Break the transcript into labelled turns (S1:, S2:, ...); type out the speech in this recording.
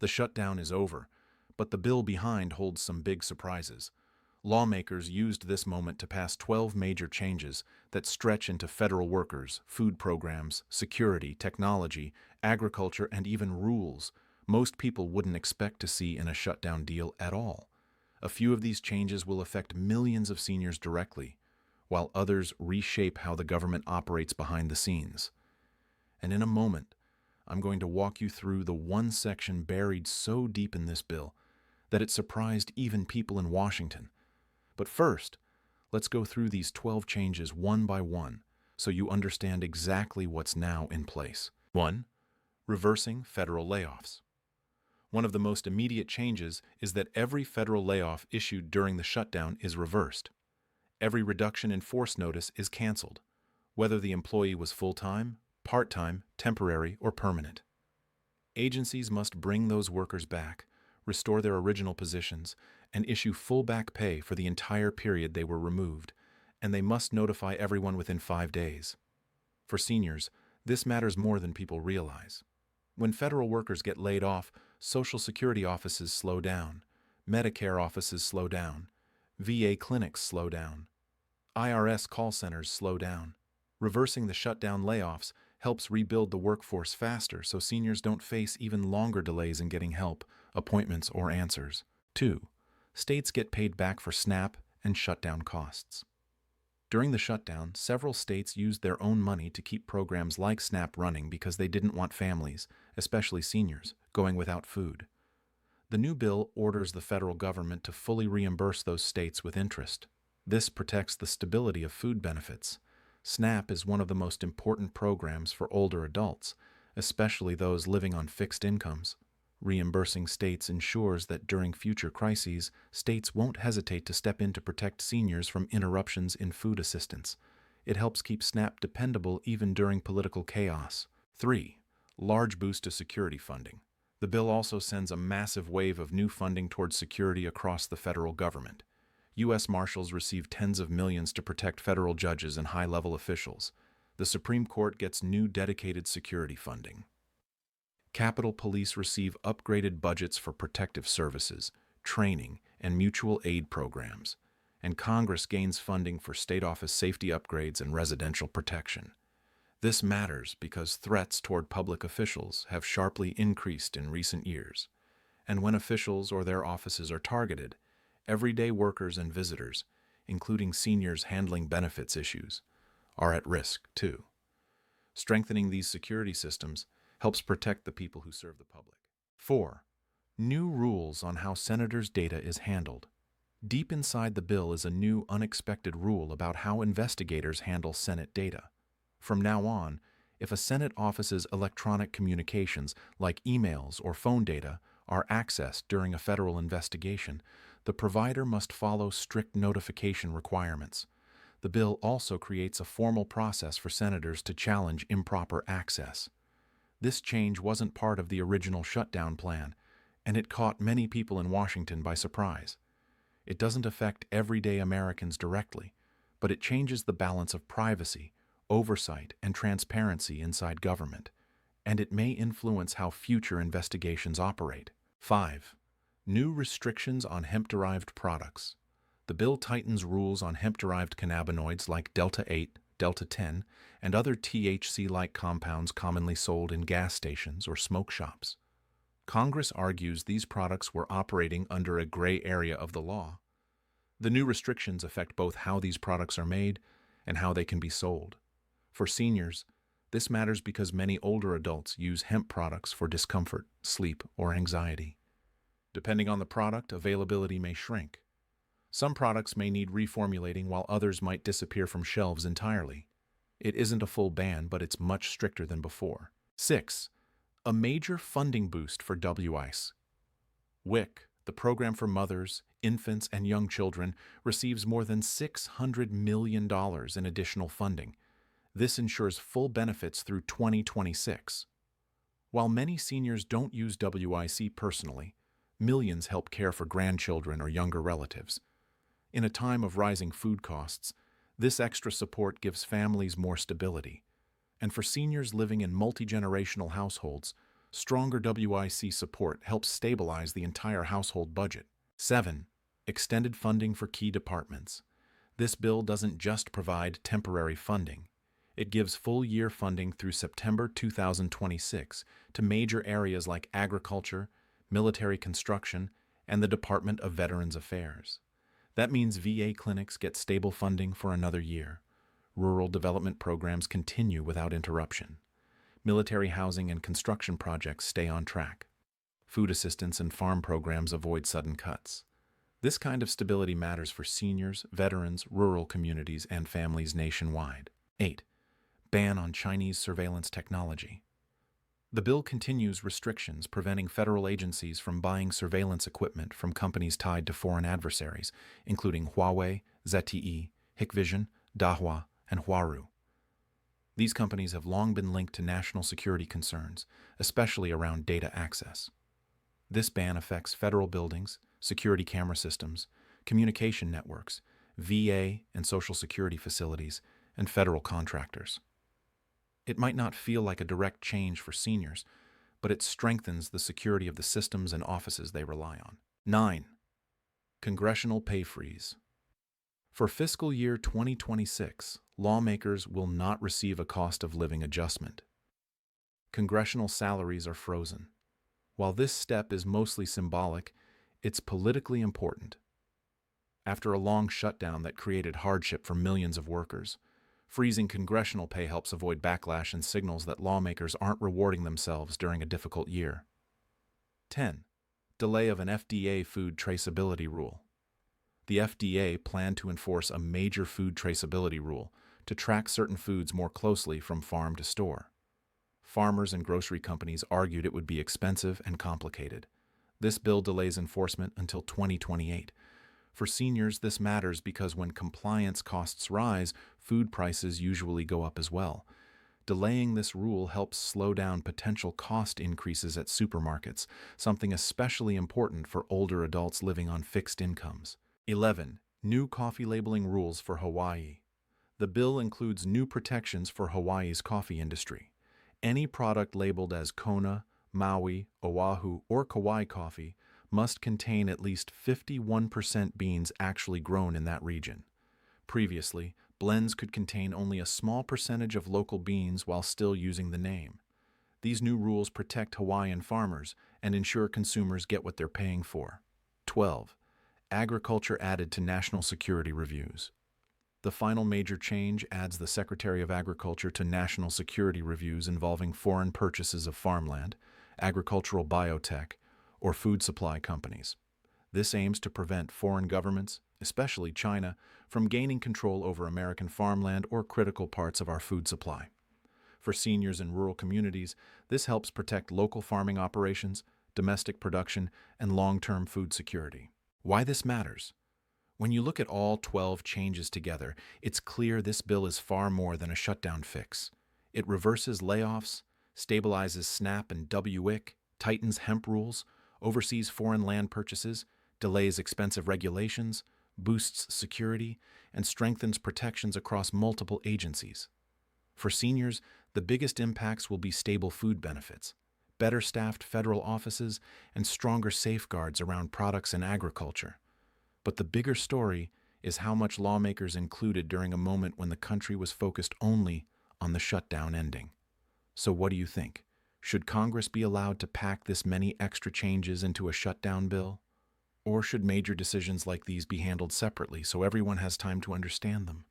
S1: The shutdown is over, but the bill behind holds some big surprises. Lawmakers used this moment to pass 12 major changes that stretch into federal workers, food programs, security, technology, agriculture, and even rules most people wouldn't expect to see in a shutdown deal at all. A few of these changes will affect millions of seniors directly, while others reshape how the government operates behind the scenes. And in a moment, I'm going to walk you through the one section buried so deep in this bill that it surprised even people in Washington. But first, let's go through these 12 changes one by one so you understand exactly what's now in place. 1. Reversing federal layoffs. One of the most immediate changes is that every federal layoff issued during the shutdown is reversed. Every reduction in force notice is canceled, whether the employee was full-time, part-time, temporary, or permanent. Agencies must bring those workers back, restore their original positions, and issue full back pay for the entire period they were removed, and they must notify everyone within 5 days. For seniors, this matters more than people realize. When federal workers get laid off, Social Security offices slow down, Medicare offices slow down, VA clinics slow down, IRS call centers slow down. Reversing the shutdown layoffs helps rebuild the workforce faster so seniors don't face even longer delays in getting help, appointments, or answers. 2. States get paid back for SNAP and shutdown costs. During the shutdown, several states used their own money to keep programs like SNAP running because they didn't want families, especially seniors, going without food. The new bill orders the federal government to fully reimburse those states with interest. This protects the stability of food benefits. SNAP is one of the most important programs for older adults, especially those living on fixed incomes. Reimbursing states ensures that during future crises, states won't hesitate to step in to protect seniors from interruptions in food assistance. It helps keep SNAP dependable even during political chaos. 3. Large boost to security funding. The bill also sends a massive wave of new funding towards security across the federal government. U.S. Marshals receive tens of millions to protect federal judges and high-level officials. The Supreme Court gets new dedicated security funding. Capitol Police receive upgraded budgets for protective services, training, and mutual aid programs, and Congress gains funding for state office safety upgrades and residential protection. This matters because threats toward public officials have sharply increased in recent years, and when officials or their offices are targeted, everyday workers and visitors, including seniors handling benefits issues, are at risk too. Strengthening these security systems helps protect the people who serve the public. 4. New rules on how senators' data is handled. Deep inside the bill is a new unexpected rule about how investigators handle Senate data. From now on, if a Senate office's electronic communications, like emails or phone data, are accessed during a federal investigation, the provider must follow strict notification requirements. The bill also creates a formal process for senators to challenge improper access. This change wasn't part of the original shutdown plan, and it caught many people in Washington by surprise. It doesn't affect everyday Americans directly, but it changes the balance of privacy, oversight, and transparency inside government, and it may influence how future investigations operate. 5. New restrictions on hemp-derived products. The bill tightens rules on hemp-derived cannabinoids like Delta-8, Delta-10, and other THC-like compounds commonly sold in gas stations or smoke shops. Congress argues these products were operating under a gray area of the law. The new restrictions affect both how these products are made and how they can be sold. For seniors, this matters because many older adults use hemp products for discomfort, sleep, or anxiety. Depending on the product, availability may shrink. Some products may need reformulating while others might disappear from shelves entirely. It isn't a full ban, but it's much stricter than before. 6. A major funding boost for WICE. WIC, the program for mothers, infants, and young children, receives more than $600 million in additional funding. This ensures full benefits through 2026. While many seniors don't use WIC personally, millions help care for grandchildren or younger relatives. In a time of rising food costs, this extra support gives families more stability. And for seniors living in multi-generational households, Stronger WIC support helps stabilize the entire household budget. 7. Extended funding for key departments. This bill doesn't just provide temporary funding. It gives full-year funding through September 2026 to major areas like agriculture, military construction, and the Department of Veterans Affairs. That means VA clinics get stable funding for another year. Rural development programs continue without interruption. Military housing and construction projects stay on track. Food assistance and farm programs avoid sudden cuts. This kind of stability matters for seniors, veterans, rural communities, and families nationwide. 8. Ban on Chinese surveillance technology. The bill continues restrictions preventing federal agencies from buying surveillance equipment from companies tied to foreign adversaries, including Huawei, ZTE, Hikvision, Dahua, and Huarui. These companies have long been linked to national security concerns, especially around data access. This ban affects federal buildings, security camera systems, communication networks, VA and Social Security facilities, and federal contractors. It might not feel like a direct change for seniors, but it strengthens the security of the systems and offices they rely on. 9. Congressional pay freeze. For fiscal year 2026, lawmakers will not receive a cost of living adjustment. Congressional salaries are frozen. While this step is mostly symbolic, it's politically important. After a long shutdown that created hardship for millions of workers, freezing congressional pay helps avoid backlash and signals that lawmakers aren't rewarding themselves during a difficult year. 10. Delay of an FDA food traceability rule. The FDA planned to enforce a major food traceability rule to track certain foods more closely from farm to store. Farmers and grocery companies argued it would be expensive and complicated. This bill delays enforcement until 2028. For seniors, this matters because when compliance costs rise, food prices usually go up as well. Delaying this rule helps slow down potential cost increases at supermarkets, something especially important for older adults living on fixed incomes. 11. New coffee labeling rules for Hawaii. The bill includes new protections for Hawaii's coffee industry. Any product labeled as Kona, Maui, Oahu, or Kauai coffee must contain at least 51% beans actually grown in that region. Previously, blends could contain only a small percentage of local beans while still using the name. These new rules protect Hawaiian farmers and ensure consumers get what they're paying for. 12. Agriculture added to national security reviews. The final major change adds the Secretary of Agriculture to national security reviews involving foreign purchases of farmland, agricultural biotech, or food supply companies. This aims to prevent foreign governments, especially China, from gaining control over American farmland or critical parts of our food supply. For seniors in rural communities, this helps protect local farming operations, domestic production, and long-term food security. Why this matters? When you look at all 12 changes together, it's clear this bill is far more than a shutdown fix. It reverses layoffs, stabilizes SNAP and WIC, tightens hemp rules, oversees foreign land purchases, delays expensive regulations, boosts security, and strengthens protections across multiple agencies. For seniors, the biggest impacts will be stable food benefits, better staffed federal offices, and stronger safeguards around products and agriculture. But the bigger story is how much lawmakers included during a moment when the country was focused only on the shutdown ending. So what do you think? Should Congress be allowed to pack this many extra changes into a shutdown bill? Or should major decisions like these be handled separately so everyone has time to understand them?